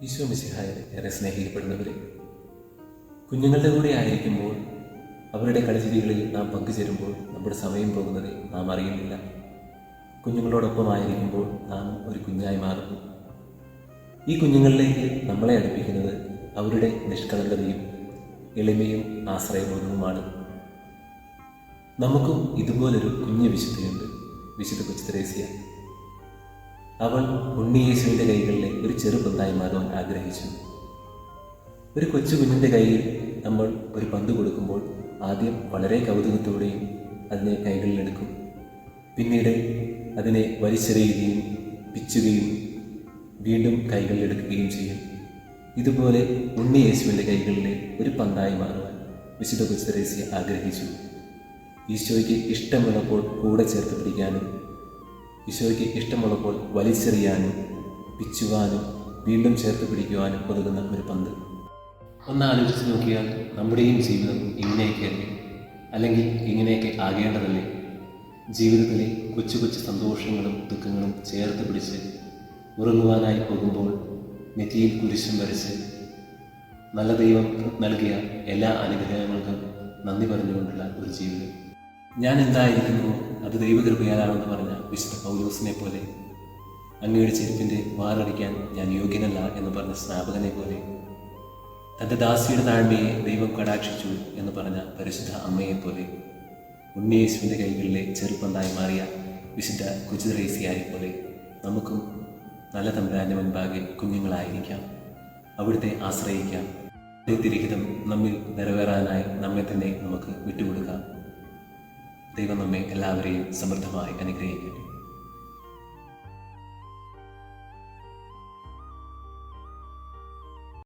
ഈശോ മിശിഹായെ ഏറെ സ്നേഹിക്കപ്പെടുന്നവരെ, കുഞ്ഞുങ്ങളുടെ കൂടെ ആയിരിക്കുമ്പോൾ അവരുടെ കളിചിരികളിൽ നാം പങ്കുചേരുമ്പോൾ നമ്മുടെ സമയം പോകുന്നത് നാം അറിയുന്നില്ല. കുഞ്ഞുങ്ങളോടൊപ്പമായിരിക്കുമ്പോൾ നാം ഒരു കുഞ്ഞായി മാറുന്നു. ഈ കുഞ്ഞുങ്ങളിലേക്ക് നമ്മളെ അടുപ്പിക്കുന്നത് അവരുടെ നിഷ്കളങ്കതയും എളിമയും ആശ്രയബോധവുമാണ്. നമുക്കും ഇതുപോലൊരു കുഞ്ഞു വിശുദ്ധയുണ്ട്, വിശുദ്ധ കൊച്ചു തെരേസ്യ. അവൾ ഉണ്ണിയേശുവിൻ്റെ കൈകളിലെ ഒരു ചെറുപന്തായി മാറാൻ ആഗ്രഹിച്ചു. ഒരു കൊച്ചു കുഞ്ഞിൻ്റെ കയ്യിൽ നമ്മൾ ഒരു പന്ത് കൊടുക്കുമ്പോൾ ആദ്യം വളരെ കൗതുകത്തോടെയും അതിനെ കൈകളിലെടുക്കും. പിന്നീട് അതിനെ വലിച്ചെറിയുകയും പിച്ചുകയും വീണ്ടും കൈകളിലെടുക്കുകയും ചെയ്യും. ഇതുപോലെ ഉണ്ണിയേശുവിൻ്റെ കൈകളിലെ ഒരു പന്തായി മാറുവാൻ വിശുദ്ധ കൊച്ചു തെരേസ്യ ആഗ്രഹിച്ചു. ഈശോയ്ക്ക് ഇഷ്ടമുള്ളപ്പോൾ കൂടെ ചേർത്ത് പിടിക്കാനും ഈശോയ്ക്ക് ഇഷ്ടമുള്ളപ്പോൾ വലിച്ചെറിയാനും പിച്ചുവാനും വീണ്ടും ചേർത്ത് പിടിക്കുവാനും ഒതുങ്ങുന്ന ഒരു പന്ത്. ഒന്ന് ആലോചിച്ച് നോക്കിയാൽ നമ്മുടെയും ജീവിതം ഇങ്ങനെയൊക്കെയല്ലേ, അല്ലെങ്കിൽ ഇങ്ങനെയൊക്കെ ആകേണ്ടതല്ലേ? ജീവിതത്തിലെ കൊച്ചു കൊച്ചു സന്തോഷങ്ങളും ദുഃഖങ്ങളും ചേർത്ത് പിടിച്ച് ഉറങ്ങുവാനായി പോകുമ്പോൾ നെറ്റിയിൽ കുരിശും വരച്ച് നല്ല ദൈവം നൽകിയ എല്ലാ അനുഗ്രഹങ്ങൾക്കും നന്ദി പറഞ്ഞുകൊണ്ടുള്ള ഒരു ജീവിതം. ഞാൻ എന്തായിരിക്കുന്നു അത് ദൈവകൃപയാലാണെന്ന് പറഞ്ഞ വിശുദ്ധ പൗലോസിനെ പോലെ, അങ്ങയുടെ ചെരുപ്പിൻ്റെ വാറടിക്കാൻ ഞാൻ യോഗ്യനല്ല എന്ന് പറഞ്ഞ സ്നാപകനെ പോലെ, തൻ്റെ ദാസിയുടെ താഴ്മയെ ദൈവം കടാക്ഷിച്ചു എന്ന് പറഞ്ഞ പരിശുദ്ധ അമ്മയെപ്പോലെ, ഉണ്ണിയേശുവിൻ്റെ കൈകളിലെ ചെറുപ്പന്തായി മാറിയ വിശുദ്ധ കൊച്ചു തെരേസ്യയെ പോലെ നമുക്കും നല്ല തമ്പുരാൻ്റെ മുൻപാകെ കുഞ്ഞുങ്ങളായിരിക്കാം. അവിടുത്തെ ആശ്രയിക്കാം. തിരിഹിതം നമ്മിൽ നിറവേറാനായി നമ്മെ തന്നെ നമുക്ക് വിട്ടുകൊടുക്കാം. ദൈവം നമ്മെ എല്ലാവരെയും സമൃദ്ധമായി അനുഗ്രഹിക്കട്ടെ.